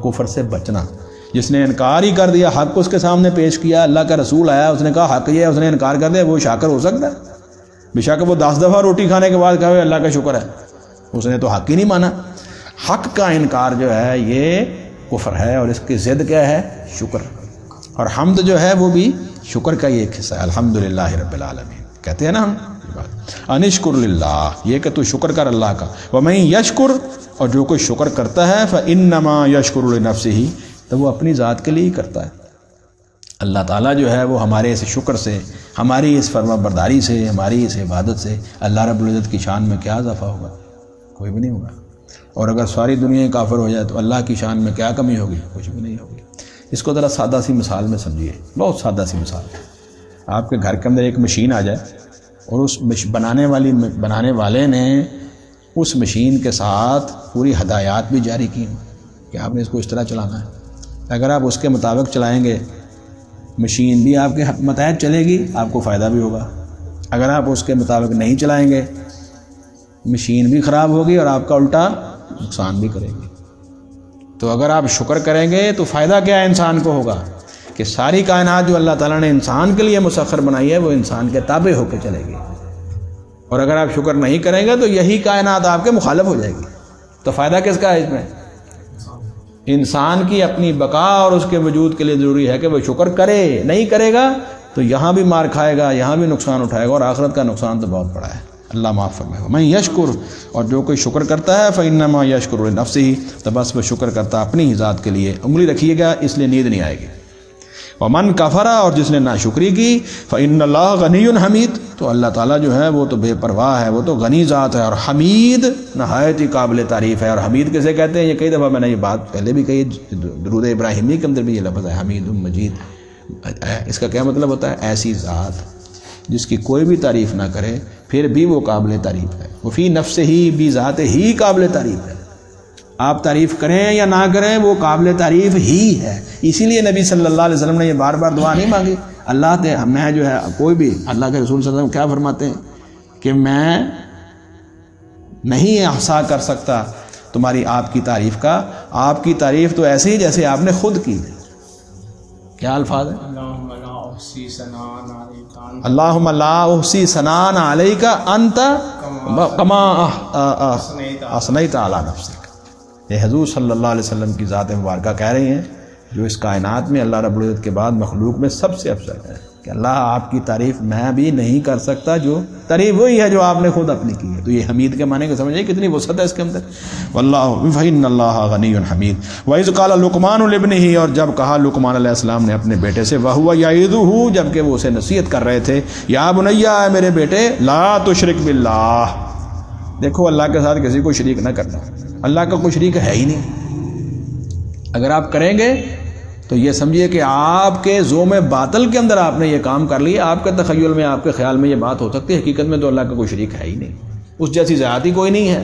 کفر سے بچنا۔ جس نے انکار ہی کر دیا، حق اس کے سامنے پیش کیا، اللہ کا رسول آیا، اس نے کہا حق یہ ہے، اس نے انکار کر دیا، وہ شاکر ہو سکتا ہے؟ بے شک وہ 10 دفعہ روٹی کھانے کے بعد کہا اللہ کا شکر ہے، اس نے تو حق ہی نہیں مانا۔ حق کا انکار جو ہے یہ کفر ہے، اور اس کی ضد کیا ہے؟ شکر۔ اور حمد جو ہے وہ بھی شکر کا ہی ایک حصہ ہے، الحمدللہ رب العالمین کہتے ہیں نا ہم۔ انشکر للہ، یہ کہ تو شکر کر اللہ کا۔ ومن یشکر، اور جو کوئی شکر کرتا ہے فانما یشکر لنفسہ، تو وہ اپنی ذات کے لیے ہی کرتا ہے۔ اللہ تعالیٰ جو ہے وہ ہمارے اس شکر سے، ہماری اس فرما برداری سے، ہماری اس عبادت سے اللہ رب العزت کی شان میں کیا اضافہ ہوگا؟ کوئی بھی نہیں ہوگا۔ اور اگر ساری دنیا کافر ہو جائے تو اللہ کی شان میں کیا کمی ہوگی؟ کچھ بھی نہیں ہوگی۔ اس کو ذرا سادہ سی مثال میں سمجھیے، بہت سادہ سی مثال۔ آپ کے گھر کے اندر ایک مشین آ جائے اور اس بنانے والے نے اس مشین کے ساتھ پوری ہدایات بھی جاری کی کہ آپ نے اس کو اس طرح چلانا ہے۔ اگر آپ اس کے مطابق چلائیں گے مشین بھی آپ کے متحد چلے گی، آپ کو فائدہ بھی ہوگا۔ اگر آپ اس کے مطابق نہیں چلائیں گے مشین بھی خراب ہوگی اور آپ کا الٹا نقصان بھی کرے گی۔ تو اگر آپ شکر کریں گے تو فائدہ کیا انسان کو ہوگا کہ ساری کائنات جو اللہ تعالیٰ نے انسان کے لیے مسخر بنائی ہے وہ انسان کے تابع ہو کے چلے گی، اور اگر آپ شکر نہیں کریں گے تو یہی کائنات آپ کے مخالف ہو جائے گی۔ تو فائدہ کس کا ہے اس میں؟ انسان کی اپنی بقا اور اس کے وجود کے لیے ضروری ہے کہ وہ شکر کرے، نہیں کرے گا تو یہاں بھی مار کھائے گا، یہاں بھی نقصان اٹھائے گا، اور آخرت کا نقصان تو بہت بڑا ہے۔ اللہ معاف فرمائے گا۔ میں یشکر، اور جو کوئی شکر کرتا ہے فإنما یشکر لنفسہ، تو بس وہ شکر کرتا اپنی ہی ذات کے لیے۔ انگلی رکھیے گا اس لیے نیند نہیں آئے گی۔ ومن کفر، اور جس نے ناشکری کی، فإن اللہ غنی حمید، تو اللہ تعالیٰ جو ہے وہ تو بے پرواہ ہے، وہ تو غنی ذات ہے، اور حمید نہایت ہی قابل تعریف ہے۔ اور حمید کیسے کہتے ہیں؟ یہ کئی دفعہ میں نے یہ بات پہلے بھی کہی، درود ابراہیمی کے اندر بھی یہ لفظ ہے حمید مجید۔ اس کا کیا مطلب ہوتا ہے؟ ایسی ذات جس کی کوئی بھی تعریف نہ کرے پھر بھی وہ قابل تعریف ہے، وہ فی نفس ہی بھی ذات ہی قابل تعریف ہے۔ آپ تعریف کریں یا نہ کریں وہ قابل تعریف ہی ہے۔ اسی لیے نبی صلی اللہ علیہ وسلم نے یہ بار بار دعا نہیں مانگی اللہ تے، میں جو ہے کوئی بھی، اللہ کے رسول صلی اللہ علیہ وسلم کیا فرماتے ہیں کہ میں نہیں احصا کر سکتا تمہاری آپ کی تعریف کا، آپ کی تعریف تو ایسے ہی جیسے آپ نے خود کی۔ کیا الفاظ ہے؟ اللہم لا احصی ثناء علیک انت کما اثنیت علی نفسک۔ یہ حضور صلی اللہ علیہ وسلم کی ذات مبارکہ کہہ رہی ہیں، جو اس کائنات میں اللہ رب العزت کے بعد مخلوق میں سب سے افضل ہے، کہ اللہ آپ کی تعریف میں بھی نہیں کر سکتا، جو تعریف وہی ہے جو آپ نے خود اپنی کی ہے۔ تو یہ حمید کے معنی کو سمجھیں کتنی وسعت ہے اس کے اندر۔ واللہ فإن اللہ غنی حمید۔ وإذ قال لقمان لابنہ، اور جب کہا لقمان علیہ السلام نے اپنے بیٹے سے، وہو یعظہ، جبکہ وہ اسے نصیحت کر رہے تھے، یا بنی، اے میرے بیٹے، لا تشرک باللہ، دیکھو اللہ کے ساتھ کسی کو شریک نہ کرنا، اللہ کا کوئی شریک ہے ہی نہیں۔ اگر آپ کریں گے تو یہ سمجھیے کہ آپ کے ذوم باطل کے اندر آپ نے یہ کام کر لیا، آپ کے تخیل میں، آپ کے خیال میں یہ بات ہو سکتی ہے، حقیقت میں تو اللہ کا کوئی شریک ہے ہی نہیں، اس جیسی ذات ہی کوئی نہیں ہے۔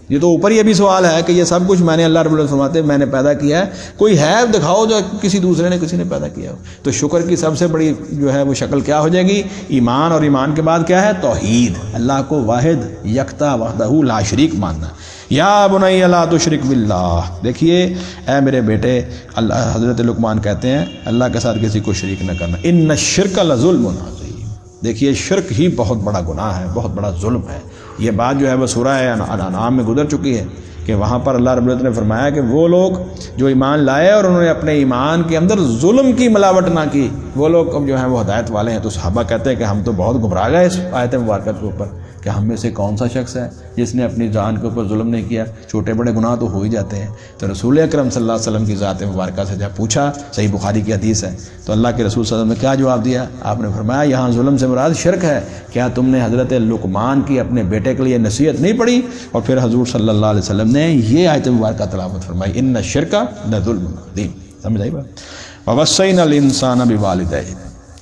یہ تو اوپر یہ بھی سوال ہے کہ یہ سب کچھ میں نے، اللہ رب العزت فرماتے ہیں میں نے پیدا کیا ہے، کوئی ہے دکھاؤ جو کسی دوسرے نے کسی نے پیدا کیا ہو۔ تو شکر کی سب سے بڑی جو ہے وہ شکل کیا ہو جائے گی؟ ایمان، اور ایمان کے بعد کیا ہے؟ توحید، اللہ کو واحد یکتا وحدہ لا شریک ماننا۔ یا بنی لا تشرک باللہ، دیکھیے اے میرے بیٹے، اللہ حضرت لقمان کہتے ہیں اللہ کے ساتھ کسی کو شریک نہ کرنا۔ ان الشرک لظلم عظیم، دیکھیے شرک ہی بہت بڑا گناہ ہے، بہت بڑا ظلم ہے۔ یہ بات جو ہے وہ سورہ انعام میں گزر چکی ہے کہ وہاں پر اللہ رب العزت نے فرمایا کہ وہ لوگ جو ایمان لائے اور انہوں نے اپنے ایمان کے اندر ظلم کی ملاوٹ نہ کی، وہ لوگ جو ہیں وہ ہدایت والے ہیں۔ تو صحابہ کہتے ہیں کہ ہم تو بہت گھبرا گئے اس آیت مبارکہ کے اوپر کہ ہم میں سے کون سا شخص ہے جس نے اپنی جان کے اوپر ظلم نہیں کیا، چھوٹے بڑے گناہ تو ہو ہی جاتے ہیں۔ تو رسول اکرم صلی اللہ علیہ وسلم کی ذات مبارکہ سے جب پوچھا، صحیح بخاری کی حدیث ہے، تو اللہ کے رسول صلی اللہ علیہ وسلم نے کیا جواب دیا؟ آپ نے فرمایا یہاں ظلم سے مراد شرک ہے۔ کیا تم نے حضرت لقمان کی اپنے بیٹے کے لیے نصیحت نہیں پڑھی؟ اور پھر حضور صلی اللہ علیہ وسلم نے یہ آیت مبارکہ تلاوت فرمائی، ان الشرک لظلم عظیم۔ سمجھ آئی بات؟ ووصینا الانسان بوالدیہ،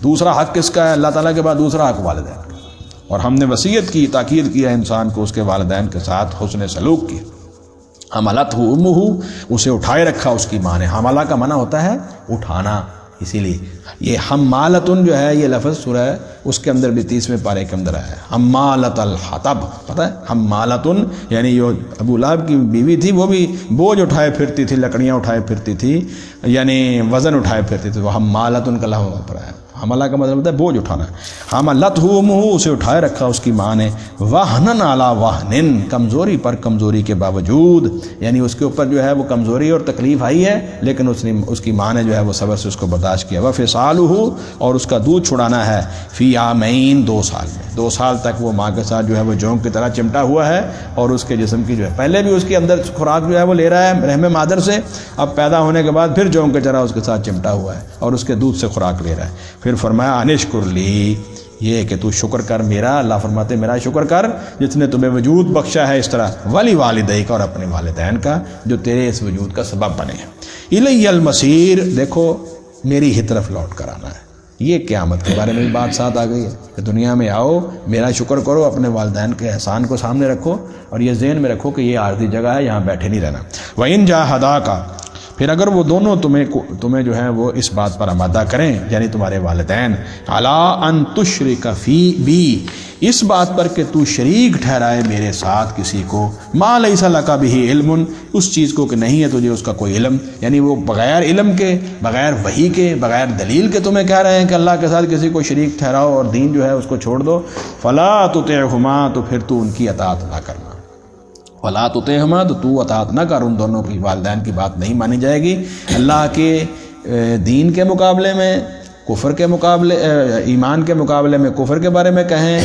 دوسرا حق کس کا ہے؟ اللہ تعالیٰ کے بعد دوسرا حق والدین کا، اور ہم نے وصیت کی، تاکید کیا انسان کو اس کے والدین کے ساتھ حسن سلوک کی۔ حملتہ امہ، اسے اٹھائے رکھا اس کی ماں نے۔ حملہ کا معنی ہوتا ہے اٹھانا، اسی لیے یہ حمالتن جو ہے یہ لفظ سورہ اس کے اندر بھی 30ویں پارے کے اندر آیا ہے، حمالت الحطب، پتہ ہے حمالتن یعنی جو ابو لہب کی بیوی تھی وہ بھی بوجھ اٹھائے پھرتی تھی، لکڑیاں اٹھائے پھرتی تھی، یعنی وزن اٹھائے پھرتی تھی، وہ حمالتن کا لفظ پر آیا۔ حملہ کا مطلب ہوتا ہے بوجھ اٹھانا۔ حملتہ امہ، اسے اٹھائے رکھا اس کی ماں نے، وہنن علی وہن، کمزوری پر کمزوری کے باوجود، یعنی اس کے اوپر جو ہے وہ کمزوری اور تکلیف آئی ہے لیکن اس کی ماں نے جو ہے وہ صبر سے اس کو برداشت کیا۔ وفصالہ، اور اس کا دودھ چھڑانا ہے، فی عامین، 2 سال میں، 2 سال تک وہ ماں کے ساتھ جو ہے وہ جونک کی طرح چمٹا ہوا ہے، اور اس کے جسم کی جو ہے پہلے بھی اس کے اندر خوراک جو ہے وہ لے رہا ہے رحم مادر سے، اب پیدا ہونے کے بعد پھر جونک کی طرح اس کے ساتھ چمٹا ہوا ہے اور اس کے دودھ سے خوراک لے رہا ہے۔ پھر فرمایا انشکر لی، یہ کہ تو شکر کر میرا، اللہ فرماتے میرا شکر کر جس نے تمہیں وجود بخشا ہے اس طرح، ولی والدیک، اور اپنے والدین کا جو تیرے اس وجود کا سبب بنے ہیں۔ الی المصیر، دیکھو میری ہی طرف لوٹ کر آنا ہے۔ یہ قیامت کے بارے میں بھی بات ساتھ آ گئی ہے کہ دنیا میں آؤ، میرا شکر کرو، اپنے والدین کے احسان کو سامنے رکھو، اور یہ ذہن میں رکھو کہ یہ عارضی جگہ ہے، یہاں بیٹھے نہیں رہنا۔ وَإِن جَاهَدَاكَ، پھر اگر وہ دونوں تمہیں جو ہے وہ اس بات پر آمادہ کریں، یعنی تمہارے والدین، عَلَىٰ أَن تُشْرِكَ فِي بِي، اس بات پر کہ تو شریک ٹھہرائے میرے ساتھ کسی کو، مَا لَيْسَ لَكَ بِهِ عِلْمٌ، اس چیز کو کہ نہیں ہے تجھے اس کا کوئی علم، یعنی وہ بغیر علم کے، بغیر وحی کے، بغیر دلیل کے تمہیں کہہ رہے ہیں کہ اللہ کے ساتھ کسی کو شریک ٹھہراؤ اور دین جو ہے اس کو چھوڑ دو، فَلَا تُطِعْهُمَا، تو پھر تو ان کی اطاعت نہ کرنا۔ وَلَا تُطِعْهُمَا، تو اطاعت نہ کر ان دونوں کی، والدین کی بات نہیں مانی جائے گی۔ اللہ کے دین کے مقابلے میں کفر کے مقابلے، ایمان کے مقابلے میں کفر کے بارے میں کہیں،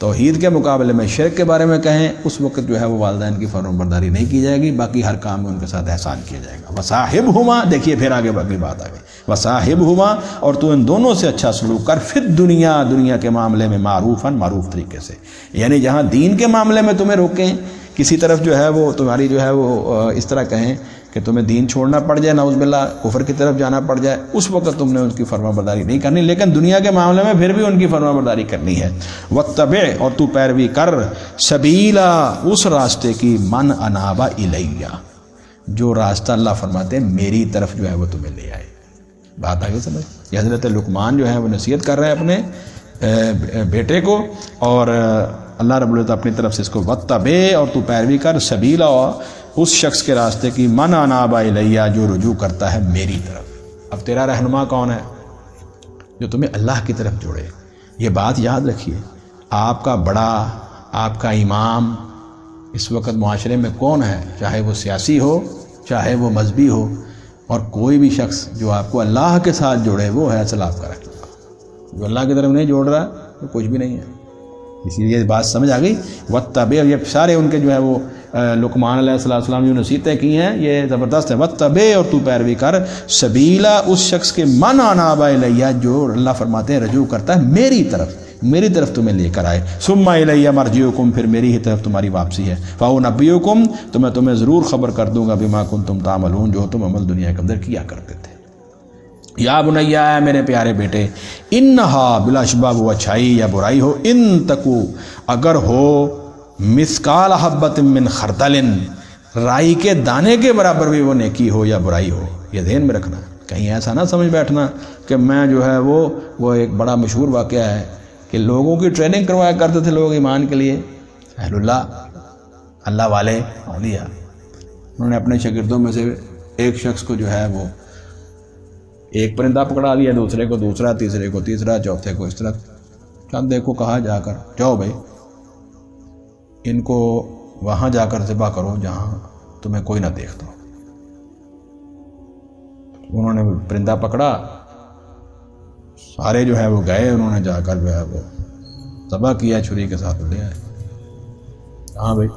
توحید کے مقابلے میں شرک کے بارے میں کہیں اس وقت جو ہے وہ والدین کی فرمانبرداری نہیں کی جائے گی، باقی ہر کام میں ان کے ساتھ احسان کیا جائے گا۔ وصاحبہما، دیکھیے پھر آگے اگلی بات آ گئی، وصاحبہما، اور تو ان دونوں سے اچھا سلوک کر، فی الدنیا، دنیا کے معاملے میں، معروفاً، معروف طریقے سے، یعنی جہاں دین کے معاملے میں تمہیں روکیں، کسی طرف جو ہے وہ تمہاری جو ہے وہ اس طرح کہیں کہ تمہیں دین چھوڑنا پڑ جائے، نعوذ باللہ کفر کی طرف جانا پڑ جائے، اس وقت تم نے ان کی فرمانبرداری نہیں کرنی، لیکن دنیا کے معاملے میں پھر بھی ان کی فرمانبرداری کرنی ہے۔ واتبع، اور تو پیروی کر، سبیلا، اس راستے کی، من انابا الیہ، جو راستہ اللہ فرماتے ہیں میری طرف جو ہے وہ تمہیں لے آئے۔ بات آگے سمجھ، یہ حضرت لقمان جو ہے وہ نصیحت کر رہے ہیں اپنے بیٹے کو، اور اللہ رب العزت اپنی طرف سے اس کو واتبع، اور تو پیروی کر، سبیلا، اس شخص کے راستے کی، من اناب الیہ، جو رجوع کرتا ہے میری طرف۔ اب تیرا رہنما کون ہے؟ جو تمہیں اللہ کی طرف جوڑے۔ یہ بات یاد رکھیے، آپ کا بڑا، آپ کا امام اس وقت معاشرے میں کون ہے، چاہے وہ سیاسی ہو، چاہے وہ مذہبی ہو، اور کوئی بھی شخص جو آپ کو اللہ کے ساتھ جوڑے وہ ہے اصل آپ کا رہنما۔ جو اللہ کی طرف نہیں جوڑ رہا تو کچھ بھی نہیں ہے۔ اسی لیے بات سمجھ آ گئی۔ واتبع، یہ سارے ان کے جو ہے وہ لقمان علیہ السلام جو نصیحتیں کی ہیں یہ زبردست ہے۔ واتبع، اور تو پیروی کر، سبیلا، اس شخص کے، من اناب الیہ، جو اللہ فرماتے ہیں رجوع کرتا ہے میری طرف تمہیں لے کر آئے۔ ثم الیہ مرجعکم، پھر میری ہی طرف تمہاری واپسی ہے۔ فانبئکم، تو میں تمہیں ضرور خبر کر دوں گا، بما کنتم تعملون، جو تم عمل دنیا کے اندر کیا کرتے تھے۔ یا بنیا، اے میرے پیارے بیٹے، انہا، بلا شبہ وہ اچھائی یا برائی ہو، ان تکو، اگر ہو، مثقال حبۃ من خردل، رائی کے دانے کے برابر بھی وہ نیکی ہو یا برائی ہو، یہ ذہن میں رکھنا۔ کہیں ایسا نہ سمجھ بیٹھنا کہ میں جو ہے وہ ایک بڑا مشہور واقعہ ہے کہ لوگوں کی ٹریننگ کروایا کرتے تھے لوگ ایمان کے لیے، اہل اللہ والے اولیاء، انہوں نے اپنے شاگردوں میں سے ایک شخص کو جو ہے وہ ایک پرندہ پکڑا لیا، دوسرے کو دوسرا، تیسرے کو تیسرا، چوتھے کو اس طرح، چند کو کہا جا کر جاؤ بھائی ان کو وہاں جا کر ذبح کرو جہاں تمہیں کوئی نہ دیکھتا ہو۔ انہوں نے پرندہ پکڑا، سارے جو ہے وہ گئے، انہوں نے جا کر جو ہے وہ ذبح کیا، چھری کے ساتھ لے آئے۔ ہاں بھائی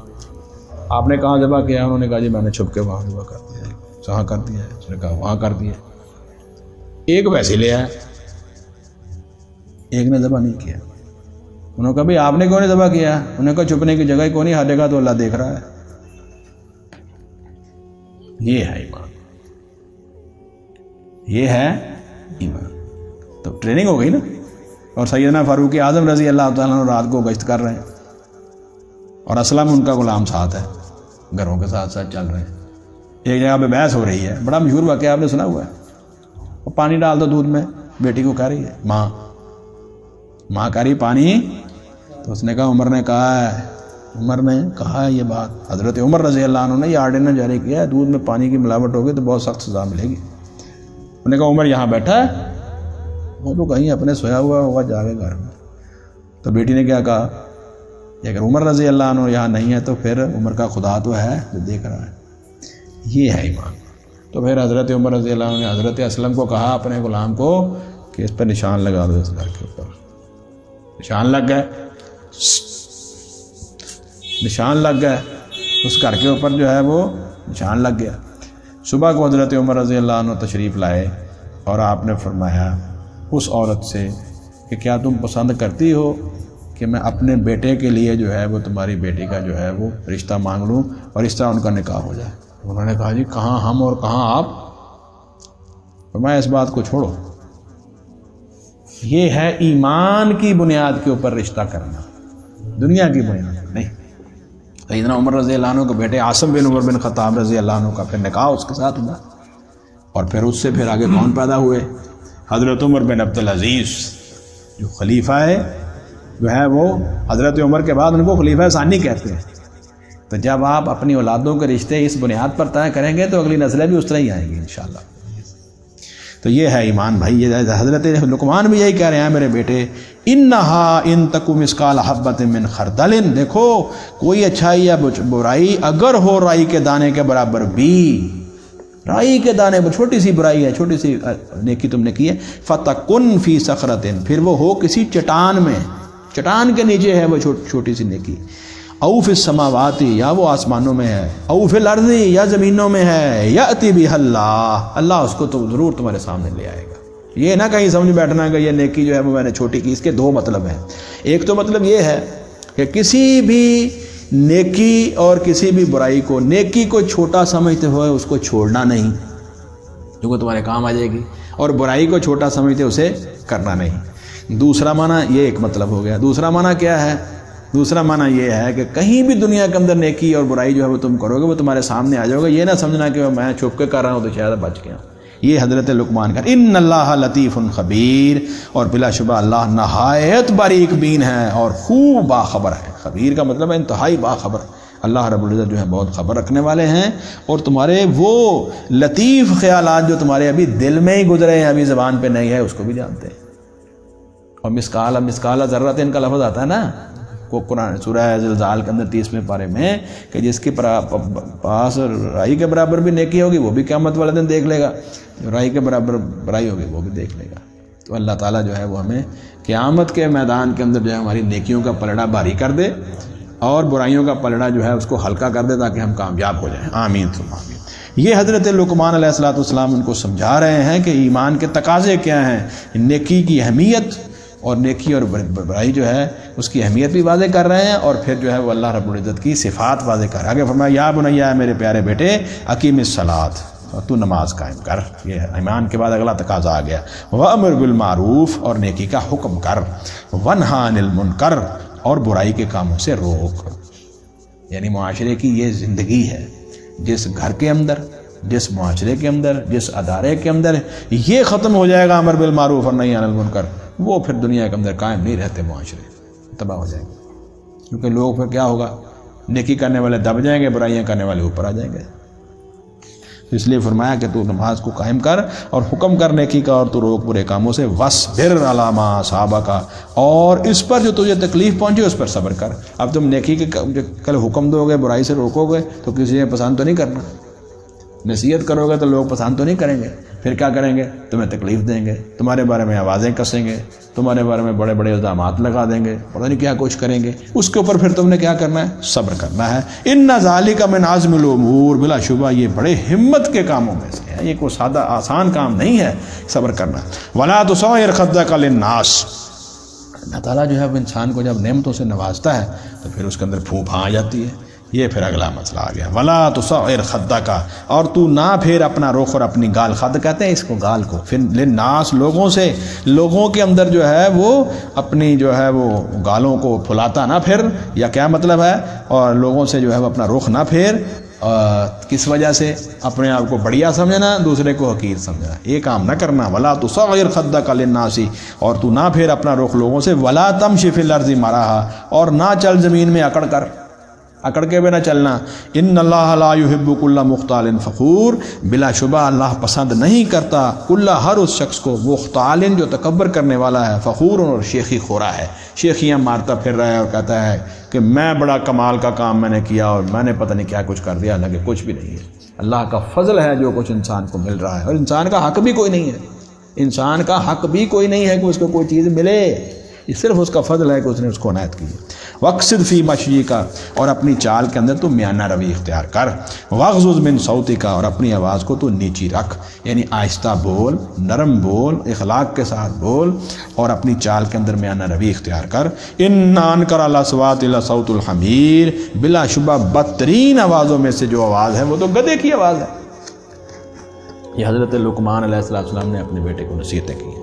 آپ نے کہاں ذبح کیا؟ انہوں نے کہا جی میں نے چھپ کے وہاں ذبح کر دیا ہے، کہاں کر دیا ہے؟ اس نے کہا وہاں کر دیا۔ ایک ویسے لے آیا، ایک نے ذبح نہیں کیا۔ انہوں نے کہا بھائی آپ نے کیوں نہیں ذبح کیا؟ انہوں نے کہا چھپنے کی جگہ ہی کون نہیں، ہر جگہ تو اللہ دیکھ رہا ہے۔ یہ ہے ایمان، یہ ہے ایمان۔ تو ٹریننگ ہو گئی نا۔ اور سیدنا فاروق اعظم رضی اللہ تعالیٰ عنہ رات کو گشت کر رہے ہیں اور اسلم ان کا غلام ساتھ ہے، گھروں کے ساتھ ساتھ چل رہے ہیں۔ ایک جگہ پہ بحث ہو رہی ہے، بڑا مشہور واقعہ آپ نے سنا ہوا ہے۔ وہ پانی ڈال دو دودھ میں، بیٹی کو کہہ رہی ہے، ماں کہہ رہی پانی، تو اس نے کہا عمر نے کہا ہے یہ بات، حضرت عمر رضی اللہ عنہ نے یہ آرڈیننس جاری کیا ہے، دودھ میں پانی کی ملاوٹ ہوگی تو بہت سخت سزا ملے گی۔ انہوں نے کہا عمر یہاں بیٹھا ہے؟ وہ تو کہیں اپنے سویا ہوا ہوگا جا کے گھر میں۔ تو بیٹی نے کیا کہا کہ اگر عمر رضی اللہ عنہ یہاں نہیں ہے تو پھر عمر کا خدا تو ہے جو دیکھ رہا ہے۔ یہ ہے ایمان۔ تو پھر حضرت عمر رضی اللہ عنہ نے حضرت اسلم کو کہا اپنے غلام کو کہ اس پہ نشان لگا دو، اس گھر کے اوپر نشان لگ گئے، نشان لگ گئے، اس گھر کے اوپر جو ہے وہ نشان لگ گیا۔ صبح کو حضرت عمر رضی اللہ عنہ تشریف لائے اور آپ نے فرمایا اس عورت سے کہ کیا تم پسند کرتی ہو کہ میں اپنے بیٹے کے لیے جو ہے وہ تمہاری بیٹی کا جو ہے وہ رشتہ مانگ لوں اور اس طرح ان کا نکاح ہو جائے؟ انہوں نے کہا جی کہاں ہم اور کہاں آپ؟ فرمایا اس بات کو چھوڑو، یہ ہے ایمان کی بنیاد کے اوپر رشتہ کرنا، دنیا کی بنیاد نہیں۔ سیدنا عمر رضی اللہ عنہ کے بیٹے عاصم بن عمر بن خطاب رضی اللہ عنہ کا پھر نکاح اس کے ساتھ ہوا، اور پھر اس سے پھر آگے کون پیدا ہوئے؟ حضرت عمر بن عبدالعزیز جو خلیفہ ہے جو ہے وہ حضرت عمر کے بعد ان کو خلیفہ ثانی کہتے ہیں۔ تو جب آپ اپنی اولادوں کے رشتے اس بنیاد پر طے کریں گے تو اگلی نسلیں بھی اس طرح ہی آئیں گی انشاءاللہ۔ تو یہ ہے ایمان بھائی۔ یہ حضرت لقمان بھی یہی کہہ رہے ہیں میرے بیٹے، انہا ان تکو مثقال حبۃ من خردل، دیکھو کوئی اچھائی یا برائی اگر ہو رائی کے دانے کے برابر بھی، رائی کے دانے پر چھوٹی سی برائی ہے، چھوٹی سی نیکی تم نے کی ہے، فتکن فی صخرۃ، پھر وہ ہو کسی چٹان میں، چٹان کے نیچے ہے وہ چھوٹی سی نیکی. او فی السماوات، یا وہ آسمانوں میں ہے، او فی الارض، یا زمینوں میں ہے، یاتی بہ اللہ، اللہ اس کو تو ضرور تمہارے سامنے لے آئے گا. یہ نہ کہیں سمجھ بیٹھنا کہ یہ نیکی جو ہے وہ میں نے چھوٹی کی. اس کے دو مطلب ہیں. ایک تو مطلب یہ ہے کہ کسی بھی نیکی اور کسی بھی برائی کو، نیکی کو چھوٹا سمجھتے ہوئے اس کو چھوڑنا نہیں جو کہ تمہارے کام آ جائے گی، اور برائی کو چھوٹا سمجھتے اسے کرنا نہیں. دوسرا معنی یہ ایک مطلب ہو گیا. دوسرا معنی کیا ہے؟ دوسرا معنی یہ ہے کہ کہیں بھی دنیا کے اندر نیکی اور برائی جو ہے وہ تم کرو گے وہ تمہارے سامنے آ جاؤ گے. یہ نہ سمجھنا کہ میں چھپ کے کر رہا ہوں تو شاید بچ گیا. یہ حضرت لقمان کا ان اللہ لطیف خبیر، اور بلا شبہ اللہ نہایت باریک بین ہے اور خوب باخبر ہے. خبیر کا مطلب ہے انتہائی باخبر. اللہ رب العزت جو ہے بہت خبر رکھنے والے ہیں، اور تمہارے وہ لطیف خیالات جو تمہارے ابھی دل میں ہی گزرے ہیں، ابھی زبان پہ نہیں ہے، اس کو بھی جانتے ہیں. اور مسقال ذرات ان کا لفظ آتا ہے نا کو قرآن سورہ زلزال کے اندر 30ویں پارے میں، کہ جس کے پاس رائی کے برابر بھی نیکی ہوگی وہ بھی قیامت والے دن دیکھ لے گا، رائی کے برابر برائی ہوگی وہ بھی دیکھ لے گا. تو اللہ تعالیٰ جو ہے وہ ہمیں قیامت کے میدان کے اندر جو ہے ہماری نیکیوں کا پلڑا بھاری کر دے اور برائیوں کا پلڑا جو ہے اس کو ہلکا کر دے تاکہ ہم کامیاب ہو جائیں. آمین ثم آمین. یہ حضرت لقمان علیہ الصلوۃ والسلام ان کو سمجھا رہے ہیں کہ ایمان کے تقاضے کیا ہیں، نیکی کی اہمیت اور نیکی اور برائی جو ہے اس کی اہمیت بھی واضح کر رہے ہیں، اور پھر جو ہے وہ اللہ رب العزت کی صفات واضح کر رہے ہیں. آگے فرمایا یا بنیا، میرے پیارے بیٹے، اقیم الصلاۃ، اور تو نماز قائم کر. یہ ایمان کے بعد اگلا تقاضا آ گیا. وامر بالمعروف، اور نیکی کا حکم کر. ونہا عن المنکر، اور برائی کے کاموں سے روک. یعنی معاشرے کی یہ زندگی ہے، جس گھر کے اندر، جس معاشرے کے اندر، جس ادارے کے اندر یہ ختم ہو جائے گا امر بالمعروف اور نہی عن المنکر، وہ پھر دنیا کے اندر قائم نہیں رہتے، معاشرے تباہ ہو جائیں گے. کیونکہ لوگ پھر کیا ہوگا، نیکی کرنے والے دب جائیں گے، برائیاں کرنے والے اوپر آ جائیں گے. اس لیے فرمایا کہ تو نماز کو قائم کر اور حکم کر نیکی کا، اور تو روک برے کاموں سے. وَاصْبِرْ عَلَىٰ مَا أَصَابَكَ، اور اس پر جو تجھے تکلیف پہنچے اس پر صبر کر. اب تم نیکی کے کل حکم دو گے، برائی سے روکو گے تو کسی نے پسند تو نہیں کرنا. نصیحت کرو گے تو لوگ پسند تو نہیں کریں گے. پھر کیا کریں گے؟ تمہیں تکلیف دیں گے، تمہارے بارے میں آوازیں کسیں گے، تمہارے بارے میں بڑے بڑے الزامات لگا دیں گے، پتہ نہیں کیا کچھ کریں گے. اس کے اوپر پھر تم نے کیا کرنا ہے؟ صبر کرنا ہے. ان ذالک من عزم الامور، بلا شبہ یہ بڑے ہمت کے کاموں میں سے ہے، یہ کوئی سادہ آسان کام نہیں ہے صبر کرنا. ولا تصعر خدک للناس، اللہ تعالیٰ جو ہے وہ انسان کو جب نعمتوں سے نوازتا ہے تو پھر اس کے اندر پھونک آ جاتی ہے. یہ پھر اگلا مسئلہ آ گیا. ولا تصعر خدک، اور تو نہ پھر اپنا رخ اور اپنی گال، خد کہتے ہیں اس کو گال کو، پھر للناس لوگوں سے، لوگوں کے اندر جو ہے وہ اپنی جو ہے وہ گالوں کو پھلاتا نہ پھر، یا کیا مطلب ہے، اور لوگوں سے جو ہے وہ اپنا رخ نہ پھر. کس وجہ سے؟ اپنے آپ کو بڑھیا سمجھنا، دوسرے کو حقیر سمجھنا، یہ کام نہ کرنا. ولا تصعر خدک للناس، اور تو نہ پھر اپنا رخ لوگوں سے. ولا تمشی فی الارض مرحا، اور نہ چل زمین میں اکڑ کر، اکڑ کے بھی نہ چلنا. ان اللہ لا یحب کل مختال فخور، بلا شبہ اللہ پسند نہیں کرتا کل، ہر اس شخص کو، مختال جو تکبر کرنے والا ہے، فخور اور شیخی خورا ہے، شیخیاں مارتا پھر رہا ہے اور کہتا ہے کہ میں بڑا کمال کا کام میں نے کیا اور میں نے پتہ نہیں کیا کچھ کر دیا، حالانکہ کچھ بھی نہیں ہے. اللہ کا فضل ہے جو کچھ انسان کو مل رہا ہے، اور انسان کا حق بھی کوئی نہیں ہے، انسان کا حق بھی کوئی نہیں ہے کہ اس کو کوئی چیز ملے، یہ صرف اس کا فضل ہے کہ اس نے اس کو عنایت کی. وقصد فی مشی کا، اور اپنی چال کے اندر تو میانہ روی اختیار کر. واغضض من صوتی کا، اور اپنی آواز کو تو نیچی رکھ، یعنی آہستہ بول، نرم بول، اخلاق کے ساتھ بول، اور اپنی چال کے اندر میانہ روی اختیار کر. ان انکر الاصوات لصوت الحمیر، بلا شبہ بدترین آوازوں میں سے جو آواز ہے وہ تو گدھے کی آواز ہے. یہ حضرت لقمان علیہ السلام نے اپنے بیٹے کو نصیحتیں کی.